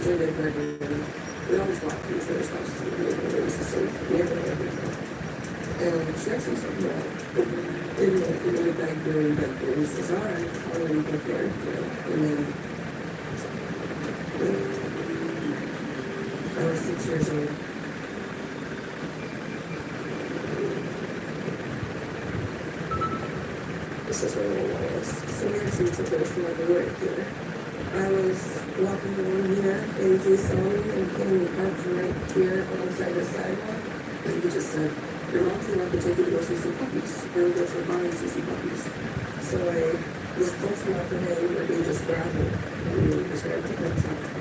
We always walk to each other's houses. It was the same neighborhood. And she actually said, well, in the back room, but he says, all right, I'll let you get there. And then I was 6 years old. This is where I was. So we actually took us to the work here. I was walking along here, and he saw me and came and parked right here alongside the sidewalk. And he just said, your mom's going to have to take you to go see some puppies. Or go to the bar and see some puppies. So I was close enough for him where he just grabbed me. And he just started picking up something.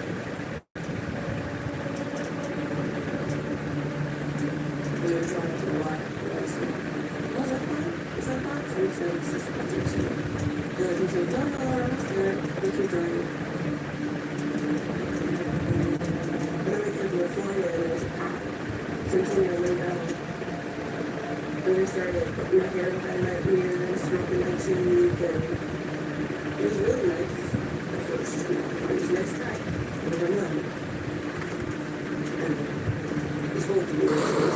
We were driving for a while. And I said, oh, is that fine? Is that fine? So he said, it's just puppies. And he said, no, I'm not scared. We keep driving. And then we came to a floor and there was a cop. So he told me to lay down. And we started putting my hair behind my ear and stroking my cheek, and it was really nice at first. He was a nice guy. And I love him. And he spoke to me and over.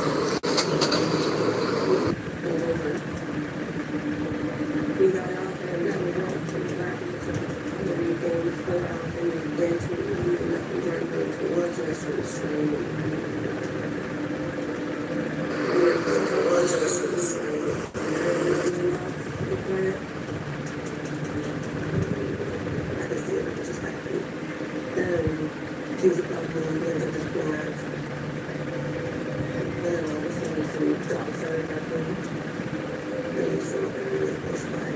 We got out and then we walked from the back of the truck. And then we came, we fell out and we danced with him and we started going to the woods and I started straining. He was about to go into this blood. And then all of a sudden some dogs started barking. And he saw them really close by.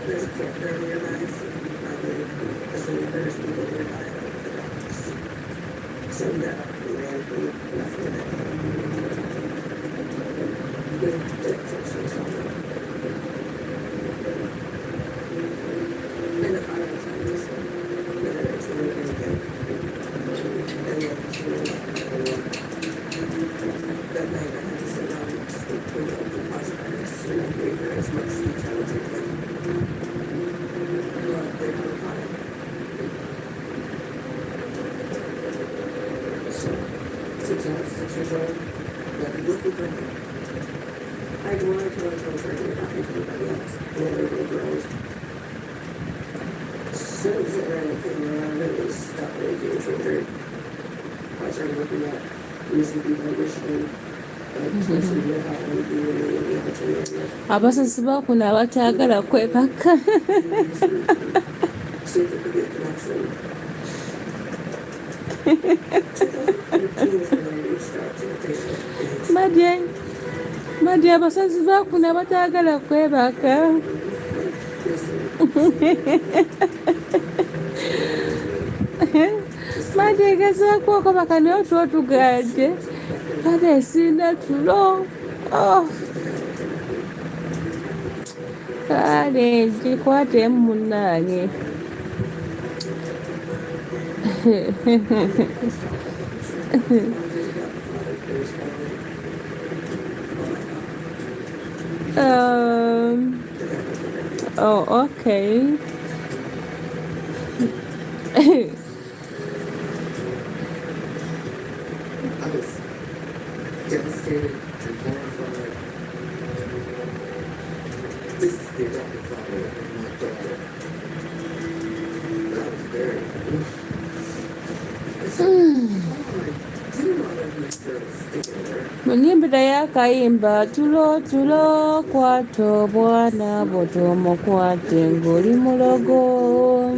There's a campground nearby, so probably assuming there's people nearby with the dogs. So we got up and ran from nothing that we did essentially something. And the car was on this one. And then it's really good. And then that night I had to sit down and sleep with the depositors. And I gave her as much detail as I could. Well, they were fine. So, since I was 6 years old, that looking for me. I go on until I was pregnant, not to anybody else. And then everybody grows. As soon as it ran came around, it was stuff really game changer. I started looking at missing people in Michigan, especially with how many people in the opportunity. Abasasi bakuna abakyagala kwebaka. See if there could be a connection. 2013 is when I reached out to the Facebook page. Madi abasasi bakuna abakyagala kwebaka. Madi gezaako okabaka naye otwotugadde. Kale sina tulo. Kale ngikwatemu munnange. Oh, okay. I was devastated and horrified. This is the adopted father of my daughter. I was very I said, I didn't want to these girls together. Munyimba yakayimba tulo kwata obwana bwoto mukwate ng'oli mulogo.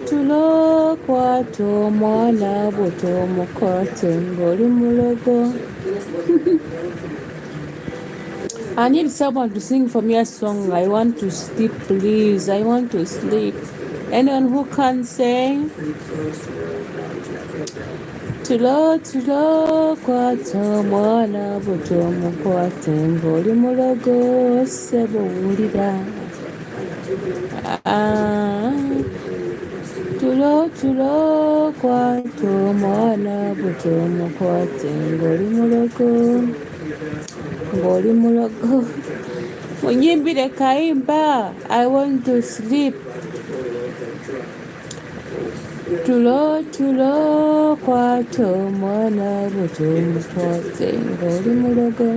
Tulo kwata omwana bwoto mukwate ng'oli mulogo. I need someone to sing for me a song. I want to sleep, please. I want to sleep. Anyone who can sing? Tulo kwata omwana bwoto mukwate ng'oli mulogo ssebo wulira. Tulo kwata omwana bwoto mukwate ng'oli mulogo. Munyimbire kayimba. I want to sleep. tulo kwato mwana buto mutwaze ng'oli mulogo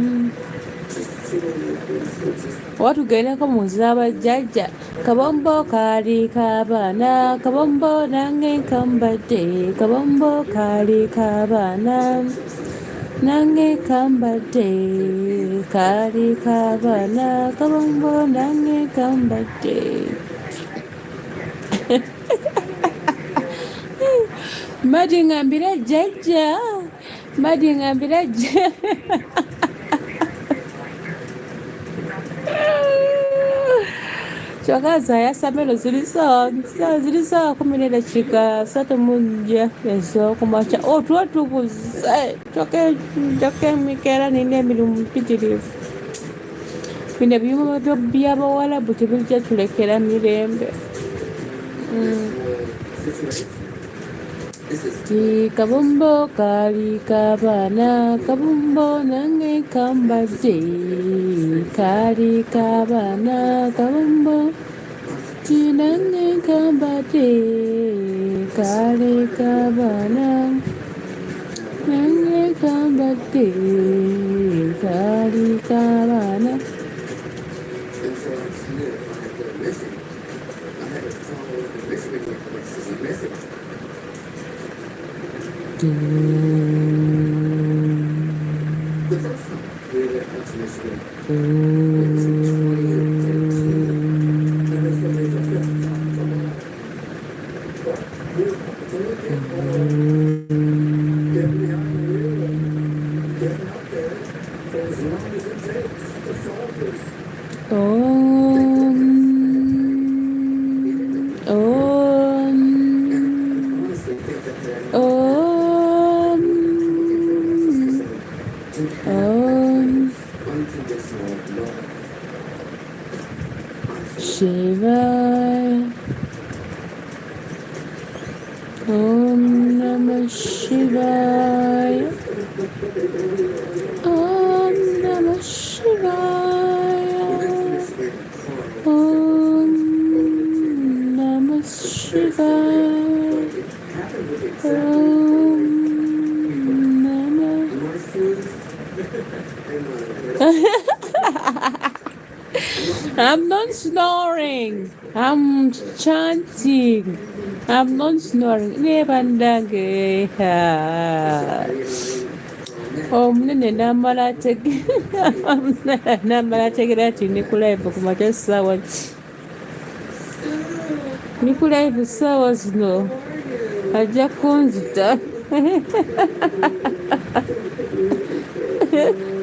watugendako mu z'abajjajja kabombo kaali k'abaana kabombo nange kambadde kabombo kaali k'abaana nange kambadde kaali k'abaana kabombo nange kambadde Madi ngambira jjajja Madi ngambira jjajja kyokka zayasa ziri sawa 10:30 ez'okumakya tuba tubuze kyokka emikeera nina emirimu mpitirivu bino ebinyuma by'abawalabu tebijja tulekera mirembe kabombo kaali k'abaana kabombo nange kambadde kaali k'abaana kabombo nange kambadde kaali k'abaana nange kambadde kaali k'abaana Shivaya Om Namah Shivaya Om Namah Shivaya Om Namah Shivaya Om Namah I'm not snoring. I'm chanting. I'm not snoring. Nebandage. Omunene namala tegera ati nikulaivu kumakya sawa. Nikulaivu sawa zino. Ajja kunzita.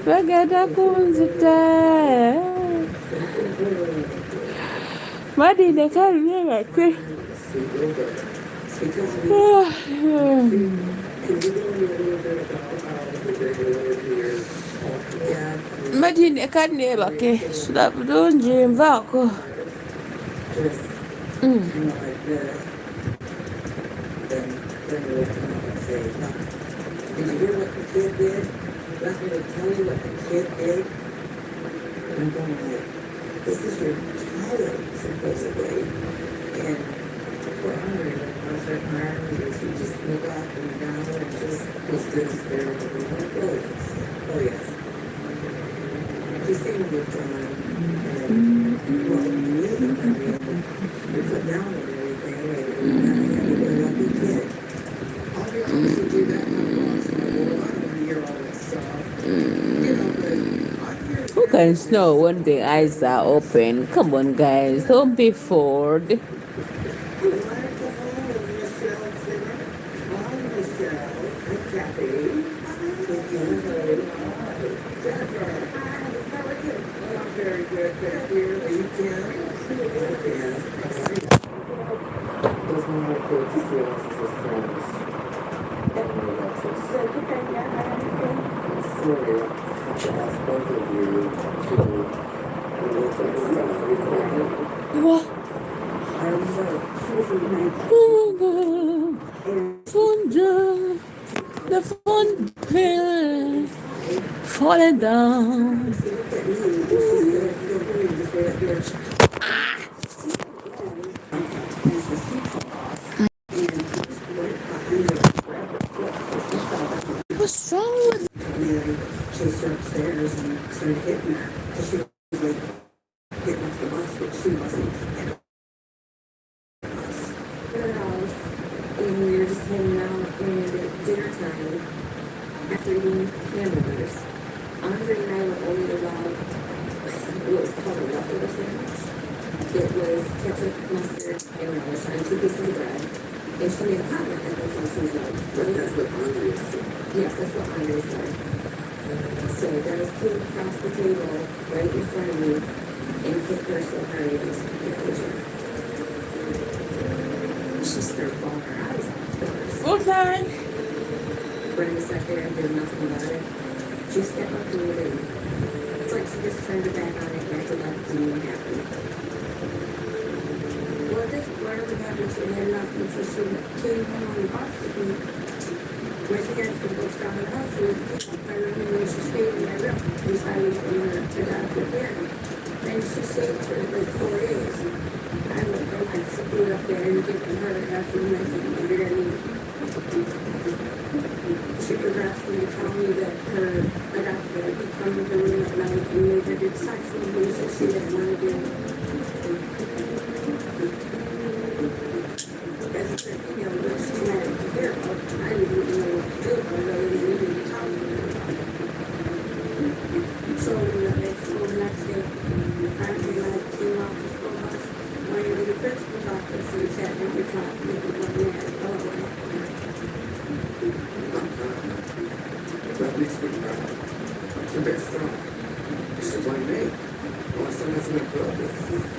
Bagenda kunzita. Madi ne kalye bakwe. Madi ne kalye bakwe. Sula bulungi nvaako. Did you hear what the kid did? Let me tell you what the kid did. I'm going like, this is your child, supposedly. And we're honoring her. I was like, my arms, and she just looked up and down and just was hysterical. I'm like, oh yes, oh yes. She seemed withdrawn. And well, me, I mean, we put down and everything. And I mean, a lucky kid. I'll be honest with you, that my boss, I don't want to hear all this stuff. You know, but I hear. Who can snow when the eyes are open? Come on, guys. Don't be fooled. Very good, thank you. You can. Those are my kids' experiences with friends. Sorry, I have to ask both of you to relate to this. What? I remember she was in my Oh my God. The phone pill falling down. started hitting her. So she was like getting off the bus, but she wasn't. At her house, and we were just hanging out, and at dinner time, after eating hamburgers, Andre and I were only allowed what was called a leftover sandwich. It was ketchup, mustard, and relish on 2 pieces of bread. And she made a hot one at the function's like, well, that's what Andre said. Yes, that's what Andre said. So Dennis came across the table right in front of me and hit her so hard it was damaging. She started bawling her eyes out first. Okay. Brenda sat there and did nothing about it. She just kept on doing it. It's like she just turned her back on it and acted like it didn't even happen. Well, this whatever happened, she had nothing until she came home on the bus with me. My parents would go down the house and I remember when she stayed in my room decided to bring her adopted parent. And she stayed for like 4 days. I went from I flew up there and gave her after and I said, you're gonna need. She progressed to tell me that her adopted parent would come to the room at night and made her do sexual abuse that she didn't want to do. As I said, you know, it's traumatic to hear about. I didn't even know what to do, but I really didn't even talk to her about it. So the next day, after I came off the school bus, went into the principal's office and sat down and talked to me about that. That makes me proud. You're very strong. You should blame me. Well, someone hasn't been put up with.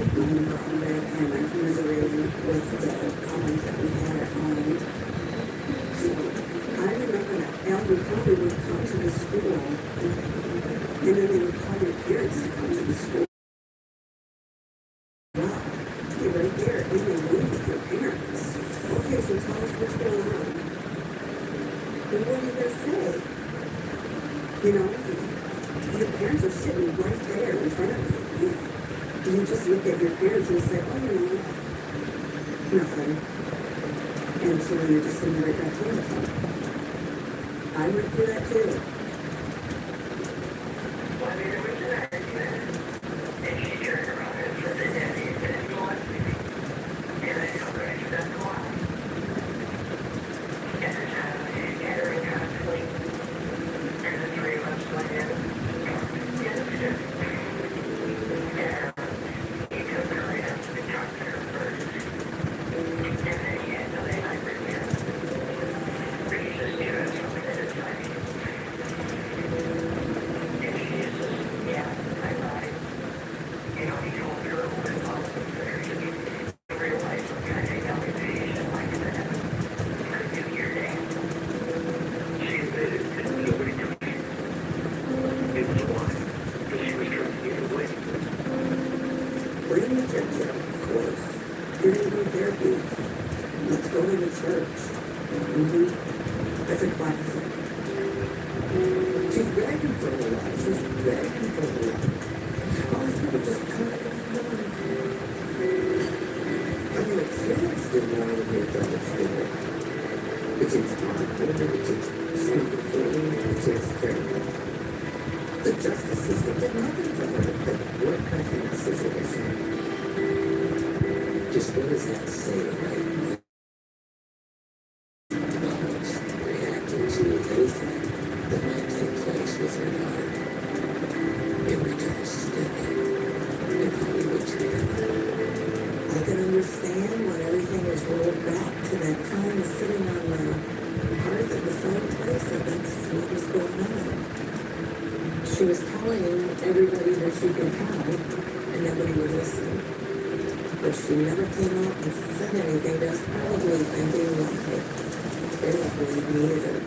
I remember Andre and I commiserating with the comments that we had at home. So I remember that Elder Cody would come to the school and then they would call your parents to come to the school. Wow, you're right there in the room with your parents. Okay, so tell us what's going on. And what are you going to say? You know, your parents are sitting right there in front of you. You just look at your parents and say, oh, you know, nothing. And so then you're just sitting right back home with them. I went through that too. Well, I mean, there was an argument, and she turned around and said that Daddy had been molesting me. And I told her I should not go out. And that's how I had her in conflict. And the 3 of us went in and talked against it. And he took her in and talked to her first. And then he had another night with me. But he says, you have something at a time. And she says, yeah, I lied. You know, he told her what about the affairs. And he realized what kind of allegations like that could do your day. She admitted that nobody took her. It was a lie. But she was trying to get away. Bring the church up, of course. You're going to go therapy. Let's go to the church. That's a classic. She's begging for a lot. She's begging for a lot. All these people just come and I mean, like, Felix didn't want to be a double school. It takes hard, it takes super food, it takes therapy. The justice system did nothing for her. Like, what kind of situation? Just what does that say right now? Reacting to anything that might take place with her daughter in regards to Debbie and how we would treat her. I can understand when everything is rolled back to that time of sitting on the hearth at the fireplace that's what was going on. She was telling everybody that she could tell, and nobody would listen. But she never came out and said anything. That's probably thinking, like, they don't believe me either.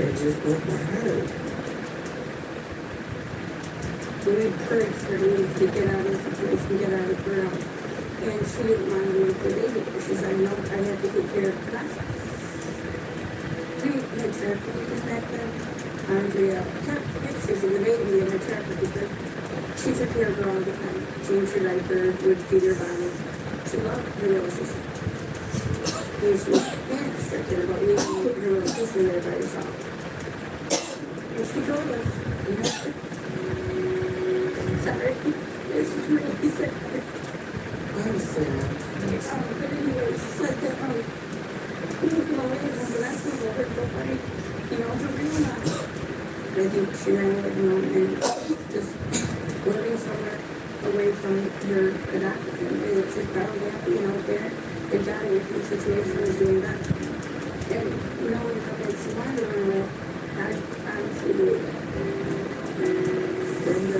It just broke my heart. We encouraged her to get out of the situation, get out of the girl. And she didn't want to leave the baby. She said, no, I have to take care of the process. We had traffickers back then. Andrea kept pictures of the baby in her trafficker. She took care of her all the time. Changed her diaper, would feed her bottle. She loved her little sister. And she was panic stricken about leaving her little sister there by herself. And she told us, you know, sorry, it's really sad. I'm sad. But anyway, she said that, you know, the last one over so funny, you know, her real life. I think she ran away, you know, and just living somewhere away from her adopted family, which is probably happy, you know, there. They got away from the situation and doing that. And, you know, when it's wanted to run away, I honestly believe that. Then the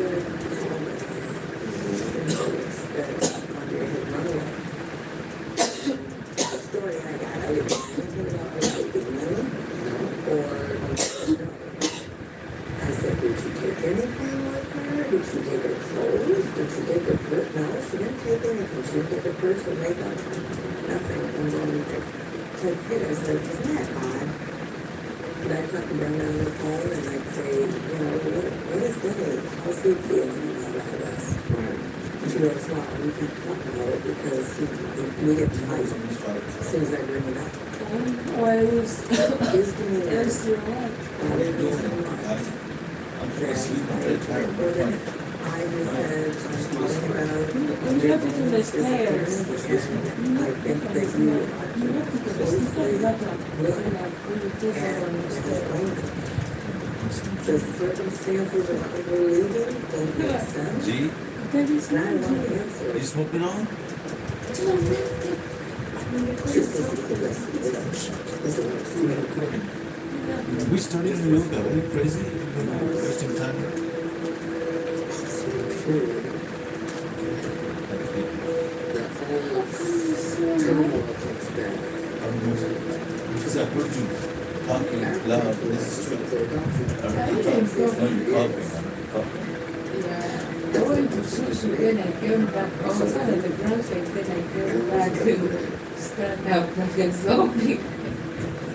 comments that Andre had run away. The story I got, I was thinking about taking money, or no. I said, did she take anything with her? Did she take her clothes? Did she take her purse? No, she didn't take anything. She didn't take her purse or makeup. Nothing. I'm going to take it. I said, isn't that odd? And I'd have to bring down the phone and I'd say, you know, what is Dave? How's he feeling about all this? And she goes, well, we can't talk about it because we get fight as soon as I bring it up. Always. His demeanor. Yes, you're right. How are you doing? I'm falling asleep. I'm very tired. I'm fine. I was talking about You have to do the stairs. I think that you You have to do the stairs. the circumstances of her leaving don't make sense. G, That is And I not want you. answers. you smoking on? She's listening to this. Listen to this. We studying yoga. Are you crazy? Wasting time. That whole turmoil takes back. Because I heard you talking loud. This is true. No, you're coughing. Going to sushi, then I came back. All of a sudden, the ground shake, then I came back to stand up like a zombie.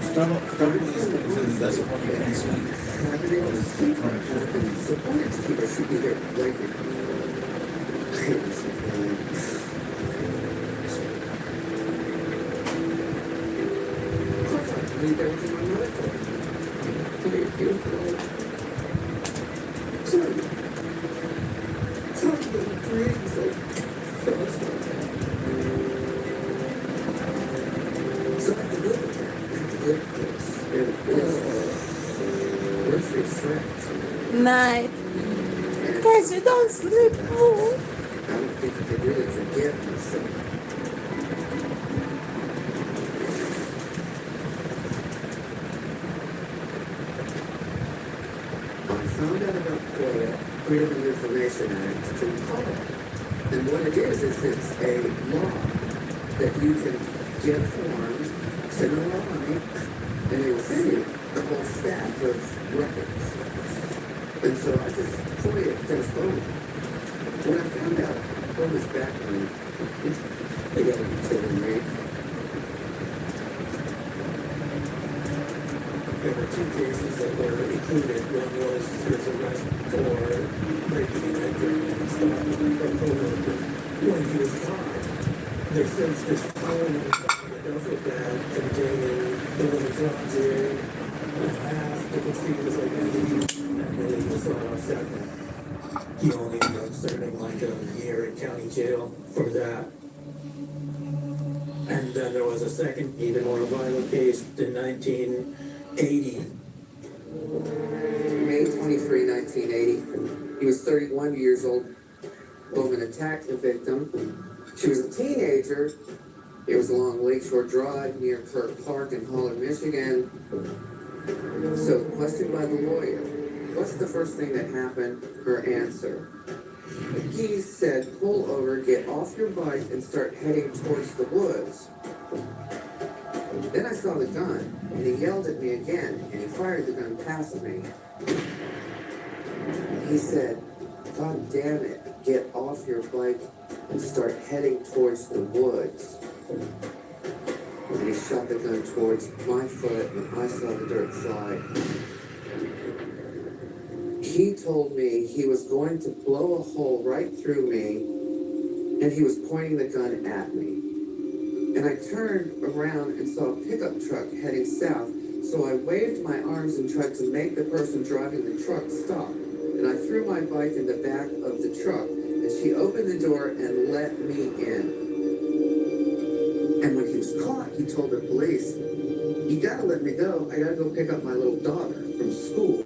Stop doing these things, and that's why you can't sleep. I've been able to sleep on it. I've been supported to keep her. She'd be there like of course I believe everything my mother told me. To be a beautiful son. Son of the dreams of us. So I have to live with that. I have to live with this. And we're free friends. Night. Guys, you don't sleep. Oh. I don't think you could really forgive myself. I found out about FOIA, Freedom of Information Act, from Colorado. And what it is it's a law that you can get forms, send them online, and they will send you the whole stack of records. And so I just FOIA his phone. When I found out what was back when they got children rape, there were two cases that were included. One was his arrest for breaking and entering and stuff, a co-worker when he was caught. They searched his phone and found a duffel bag containing the woman's lingerie, a mask to conceal his identity, and then he was shotgun. He only ended up serving like a year in county jail for that. And then there was a second, even more violent case in 1980. May 23, 1980. He was 31 years old. Woman attacked the victim. She was a teenager. It was along Lakeshore Drive near Kirk Park in Holler, Michigan. So, questioned by the lawyer, what's the first thing that happened? Her answer. He said, pull over, get off your bike, and start heading towards the woods. Then I saw the gun, and he yelled at me again, and he fired the gun past me. And he said, God damn it, get off your bike and start heading towards the woods. And he shot the gun towards my foot, and I saw the dirt fly. He told me he was going to blow a hole right through me, and he was pointing the gun at me. And I turned around and saw a pickup truck heading south, So I waved my arms and tried to make the person driving the truck stop. And I threw my bike in the back of the truck, and she opened the door and let me in. And when he was caught, he told the police, "You gotta let me go. I gotta go pick up my little daughter from school."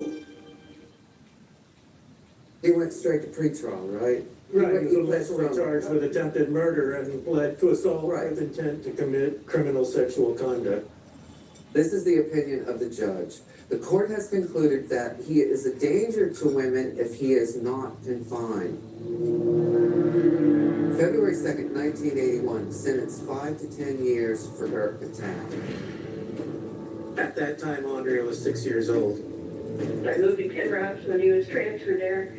He went straight to pretrial, right? Right, he was went allegedly from- charged with attempted murder and pled to assault Right. with intent to commit criminal sexual conduct. This is the opinion of the judge. The court has concluded that he is a danger to women if he is not confined. February 2nd, 1981, sentenced 5 to 10 years for her attack. At that time, Andrea was 6 years old. I moved to Kinross when he was transferred there,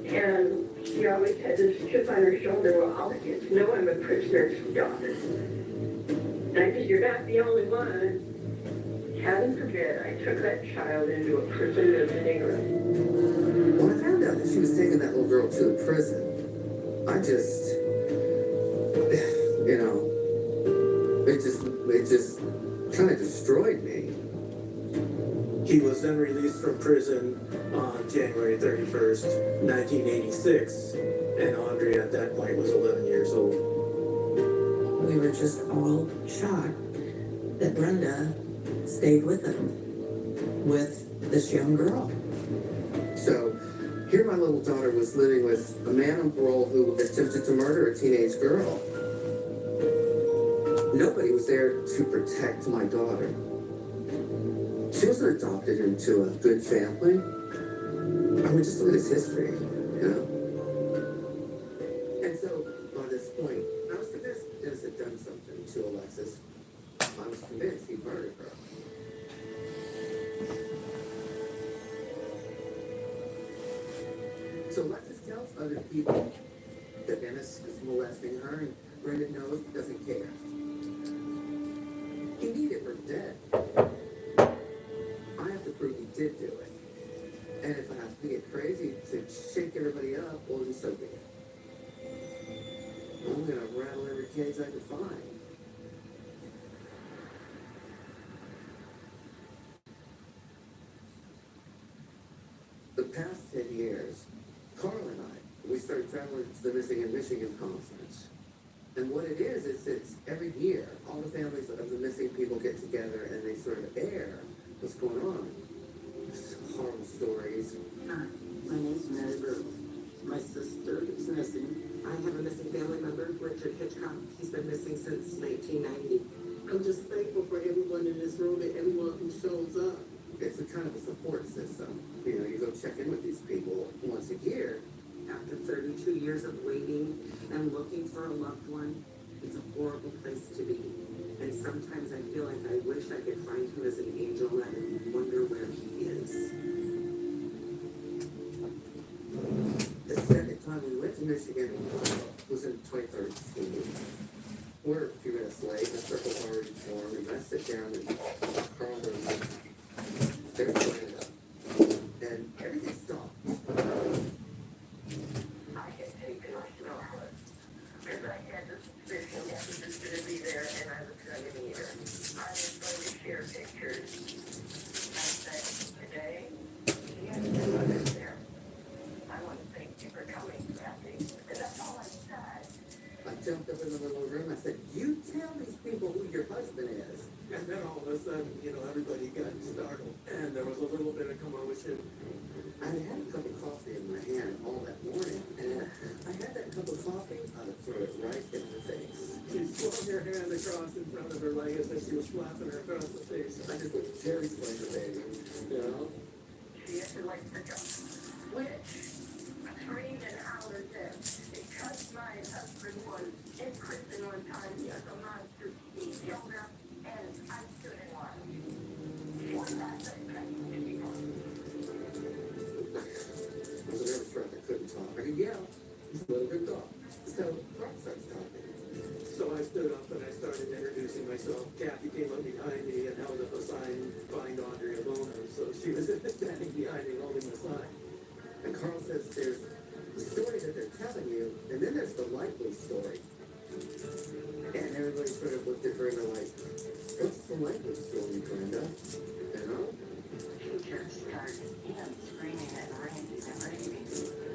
and she always had this chip on her shoulder. Well, all the kids know I'm a prisoner's daughter. And I said, "You're not the only one." Heaven forbid I took that child into a prison visiting room. When I found out that she was taking that little girl to the prison, I just, you know, it just kind of destroyed me. He was then released from prison on January 31st, 1986, and Andrea at that point was 11 years old. We were just all shocked that Brenda stayed with him, with this young girl. So here my little daughter was living with a man on parole who attempted to murder a teenage girl. Nobody was there to protect my daughter. She wasn't adopted into a good family. I mean, just look at his history, you know? And so, by this point, I was convinced Dennis had done something to Alexis. I was convinced he murdered her. So Alexis tells other people that Dennis is molesting her, and Brenda knows but doesn't care. He needed her dead. I have to prove he did do it. And if I have to get crazy to shake everybody up, well, then so be it. I'm gonna rattle every cage I can find. The past 10 years, Carl and I, we started traveling to the Missing in Michigan conference. And what it is it's every year, all the families of the missing people get together and they sort of air what's going on. Horrible stories. Hi, my name's Mary Brew. My sister is missing. I have a missing family member, Richard Hitchcock. He's been missing since 1990. I'm just thankful for everyone in this room and everyone who shows up. It's a kind of a support system. You know, you go check in with these people once a year. After 32 years of waiting and looking for a loved one, it's a horrible place to be. And sometimes I feel like I wish I could find him as an angel and wonder where he is. The second time we went to Michigan was in 2013. We're a few minutes late, the circle's already formed, and I sit down and Carl goes, "There's Brenda." And everything stopped. I had taken a shower because I had the suspicion that he was going to be there and I was going to meet her. I was going to share pictures. I said, "Today, he has been others there. I want to thank you for coming, Kathy." And that's all I said. I jumped up in the little room, I said, "You tell these people who your husband is." And then all of a sudden, everybody got startled, and there was a little bit of commotion. I had a cup of coffee in my hand all that morning, and I had that cup of coffee, I would throw it right in her face. She swung her hand across in front of her leg as if she was slapping her across the face. I just looked Jerry Springer, baby, you know? She acted like the witch. Screamed and hollered there because my husband was in prison one time. He was a monster. He killed her, and I stood in line. She was not that kind of people. I was a nervous wreck, I couldn't talk. I could yell, just let her talk. So, Carl starts talking. So I stood up and I started introducing myself. Kathy came up behind me and held up a sign, "Find Andrea Bono." So she was standing behind me holding the sign. And Carl says there's the story that they're telling you, and then there's the likely story. And everybody sort of looked at Brenda like, "What's the likely story, Brenda?" started again screaming and raging and raving.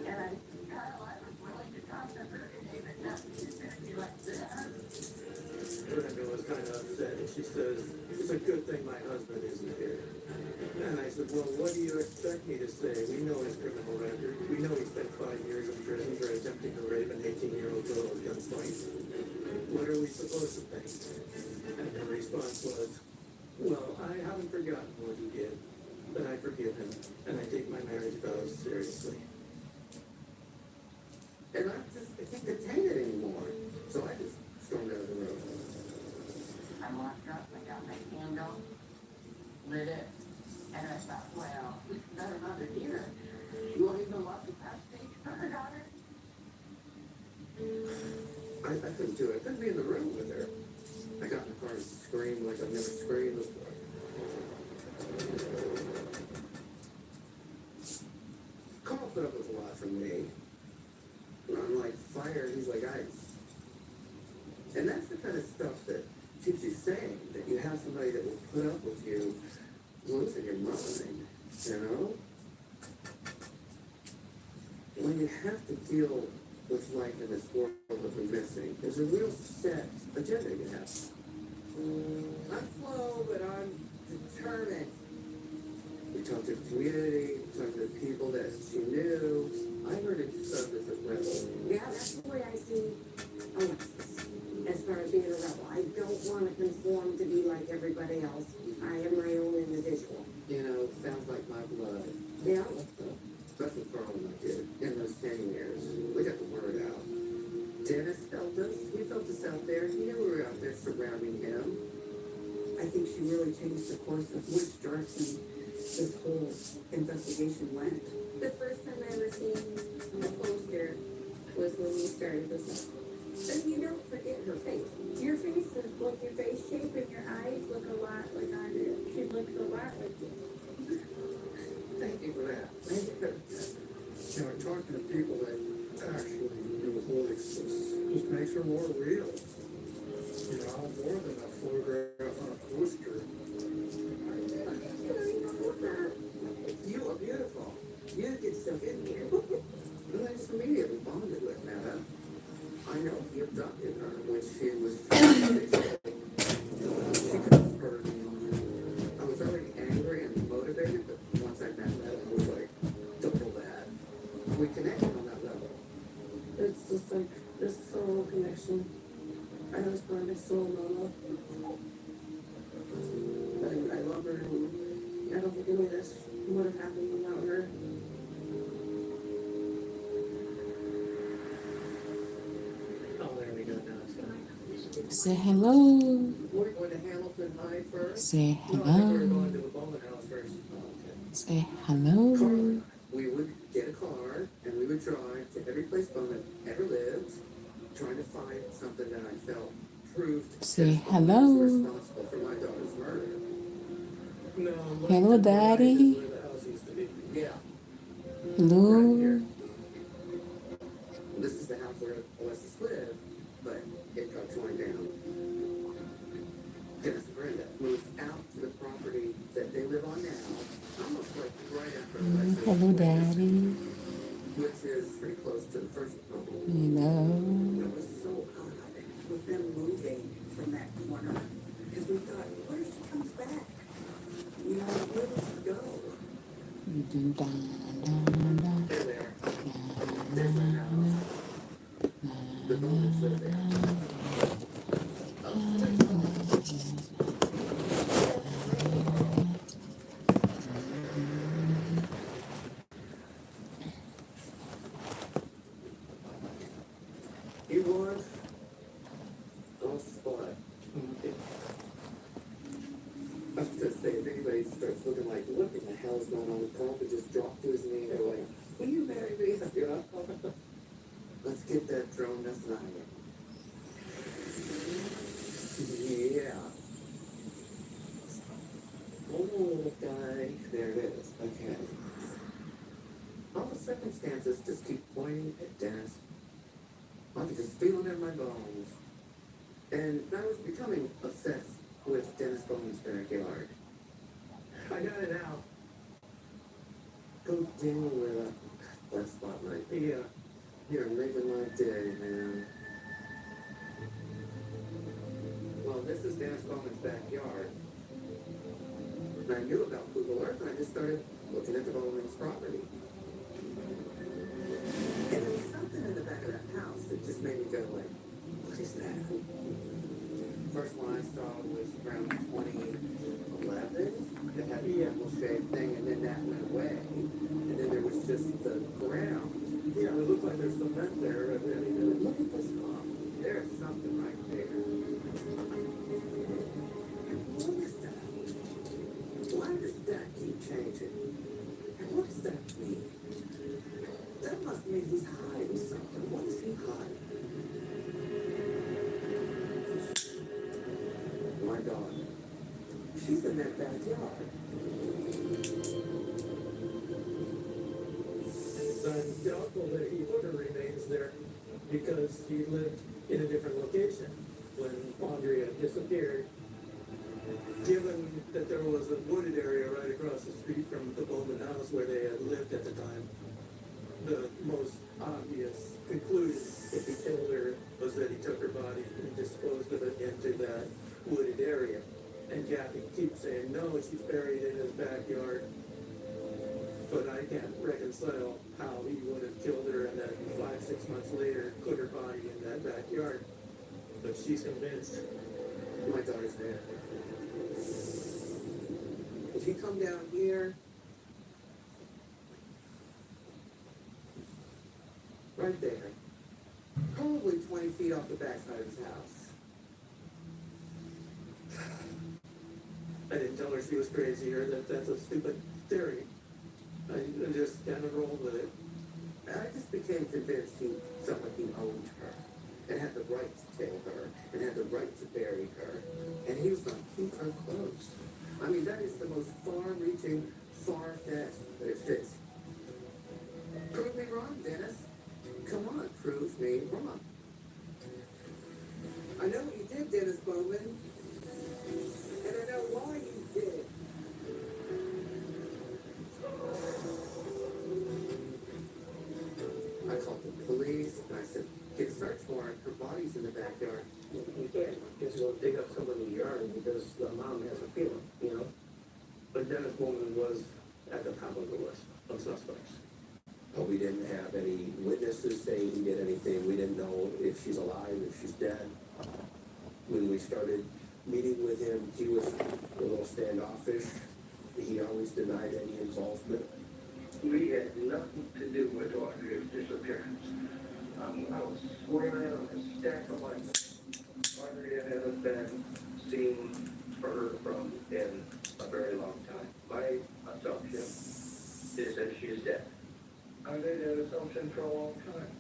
And I was willing to talk to her today, but nothing is going to be like that. Brenda was kind of upset, and she says, "It's a good thing my husband isn't here." And I said, "Well, what do you expect me to say? We know his criminal record. We know he spent 5 years in prison for attempting to rape an 18-year-old girl at gunpoint. What are we supposed to think?" And her response was, "Well, I haven't forgotten what he did, but I forgive him, and I take my marriage vows seriously." And I can't contain it anymore. So I just stormed out of the room. I walked up, I got my candle, lit it, and I thought, well, better not be here. You won't even walk the backstage for her daughter? I couldn't do it. I couldn't be in the room with her. I got in the car and screamed like I've never screamed before. Carl put up with a lot from me. I'm like fire, he's like ice. And that's the kind of stuff that keeps you sane, that you have somebody that will put up with you losing your mind, you know? When you have to deal with life in this world that we're missing, there's a real set agenda you have. I'm slow, but I'm determined. We talked to the community, talked to the people that she knew. I heard it surface at Rebel. Yeah, that's the way I see Alexis, as far as being a rebel. I don't want to conform to be like everybody else. I am my own individual. You know, sounds like my blood. Yeah. That's what Carl and I did in those 10 years. We got the word out. Dennis felt us. He felt us out there. He knew we were out there surrounding him. I think she really changed the course of which direction this whole investigation went. The first time I ever seen the poster was when you started this up. And you don't forget her face. Your face is like your face shape and your eyes look a lot like I do. She looks a lot like you. Thank you for that. You know, talking to people that actually knew Alexis just makes her more real. You know, more than a photograph on a poster. You are beautiful. You get stuff in here. And I just immediately bonded with Netta. I know he abducted her when she was she could have spurred me on. I was already angry and motivated, but once I met Netta, I was like, double that. We connected on that level. It's just like this soul connection. I was part of soul mama. I love her, and I don't think any of this would have happened without her. Oh, there we go. Now it's going. Say hello. We're going to Hamilton High first. Say No, I think we were hello. going to the bowling house first. Say Carl hello. and I, we would get a car and we would drive to every place Bowman ever lived, trying to find something that I felt proved Say Dennis Bowman hello. was responsible for my daughter's murder. No, Hello, Daddy. Where the house used to be. Yeah, Hello. right here. This is the house where Alexis lived, but it got torn down. Dennis and Brenda moved out to the property that they live on now, almost like right after Alexis. Hello, Daddy. Which is pretty close to the first home. Hello. It was so odd with them moving from that corner. Because we thought, what if she comes back? You know, where would she go? Dun, dun, dun, dun. They're there. There's their house. The Bowmans live there. He was on spot. I was gonna say, if anybody starts looking like, what in the hell is going on with Carl, could just drop to his knee and go like, will you marry me? You know? Let's get that drone nest out of here. Yeah. Oh, guy. There it is. Okay. All the circumstances just keep pointing at Dennis. I could just feel it in my bones. And I was becoming obsessed with Dennis Bowman's backyard. I got it now. Go down with it. That spotlight. Yeah. You're making my day, man. Well, this is Dennis Bowman's backyard. And I knew about Google Earth, and I just started looking at the Bowman's property. And there was something in the back of that house that just made me go like, what is that? First one I saw was around 2011. It had the apple-shaped thing, and then that went away. And then there was just the ground. Yeah, it looks like there's cement there. I mean, Look at this mom. There's something right there. What is that? Why does that keep changing? And what does that mean? That must mean he's hiding something. What is he hiding? My daughter. She's in that backyard. I'm doubtful that he put her remains there because he lived in a different location when Andrea disappeared. Given that there was a wooded area right across the street from the Bowman house where they had lived at the time, the most obvious conclusion, if he killed her, was that he took her body and disposed of it into that wooded area. And Kathy keeps saying, no, she's buried in his backyard. But I can't reconcile how he would have killed her and then 5-6 months later put her body in that backyard. But she's convinced. My daughter's there. If you come down here, right there, probably 20 feet off the backside of his house. I didn't tell her she was crazy or that that's a stupid theory. I just kind of rolled with it. I just became convinced he felt like he owned her and had the right to kill her and had the right to bury her. And he was going to keep her close. I mean, that is the most far-reaching, far-fetched, but it fits. Prove me wrong, Dennis. Come on, prove me wrong. I know what you did, Dennis Bowman. And I know why you did. I called the police and I said, get a search warrant. Her body's in the backyard. You can't just go dig up somebody's yard because the mom has a feeling, you know? But Dennis Bowman was at the top of the list of suspects. But we didn't have any witnesses saying he did anything. We didn't know if she's alive, if she's dead. When we started meeting with him, he was a little standoffish. He always denied any involvement. We had nothing to do with Audrey's disappearance. I was swearing on a stack of life. Audrey hasn't been seen or heard from in a very long time. My assumption is that she is dead. I made that assumption for a long time.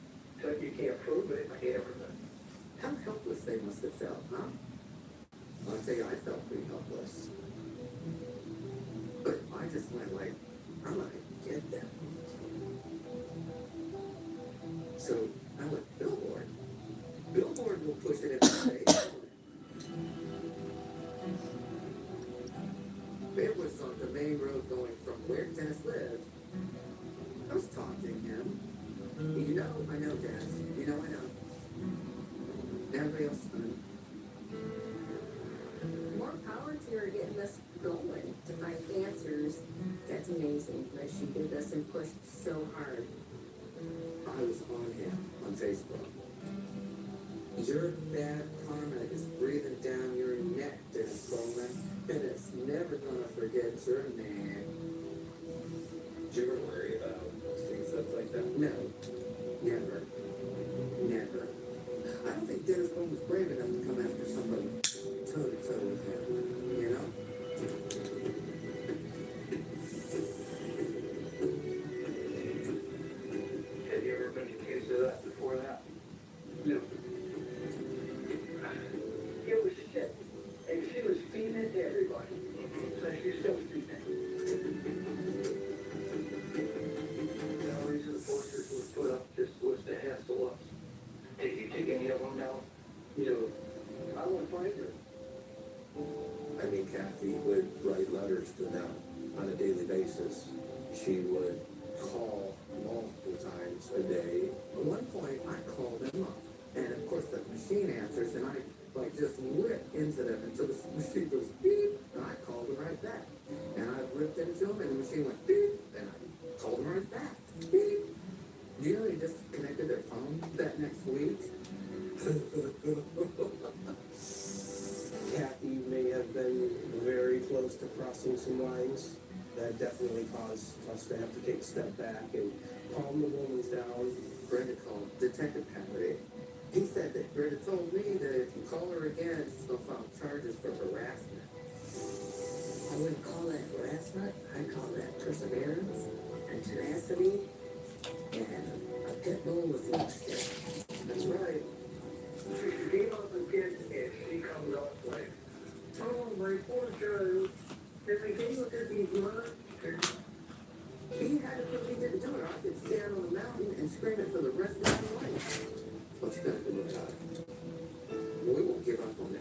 So you can't prove it, you can't prove it. How helpless they must have felt, huh? I'll tell you, I felt pretty helpless. But I just went like, I'm gonna get them. So I went billboard. Billboard will push it in my face. It was on the main road going from where Dennis lived. I was taunting him. You know, I know, Dennis. You know, I know. Everybody else, More power to her getting this going to find answers. That's amazing that she did this and pushed so hard. I was on him on Facebook. Your bad karma is breathing down your neck, Dennis Bowman, and it's never gonna forget your name. Did you ever worry about seeing stuff like that? No, never, never. I don't think Dennis Bowman was brave enough to come after somebody toe to toe with him, you know? Have you ever been accused of that before that? No. It was shit. And she was feeding it to everybody. So she's still feeding it. The only reason the posters were put up just was to hassle us. Did you take any of them down? No. I won't find her. I mean, Kathy would write letters to them on a daily basis. She would call multiple times a day. At one point, I called them up, and of course the machine answers, and I like just ripped into them until the machine goes beep, and I called them right back. And I ripped into them, and the machine went beep, and I called them right back. Beep. Do you know they disconnected their phone that next week? Kathy may have been very close to crossing some lines. That definitely caused us to have to take a step back and calm the woman's down. Brenda called Detective Patty. He said that Brenda told me that if you call her again, she's going to file charges for harassment. I wouldn't call that harassment. I call that perseverance and tenacity and a pit bull with lipstick. That's right. She came up again and she comes up like, oh, my poor child. Did they give you these monsters? He had it when he didn't do it. I could stand on the mountain and scream it for the rest of my life. What you gonna do about it? We won't give up on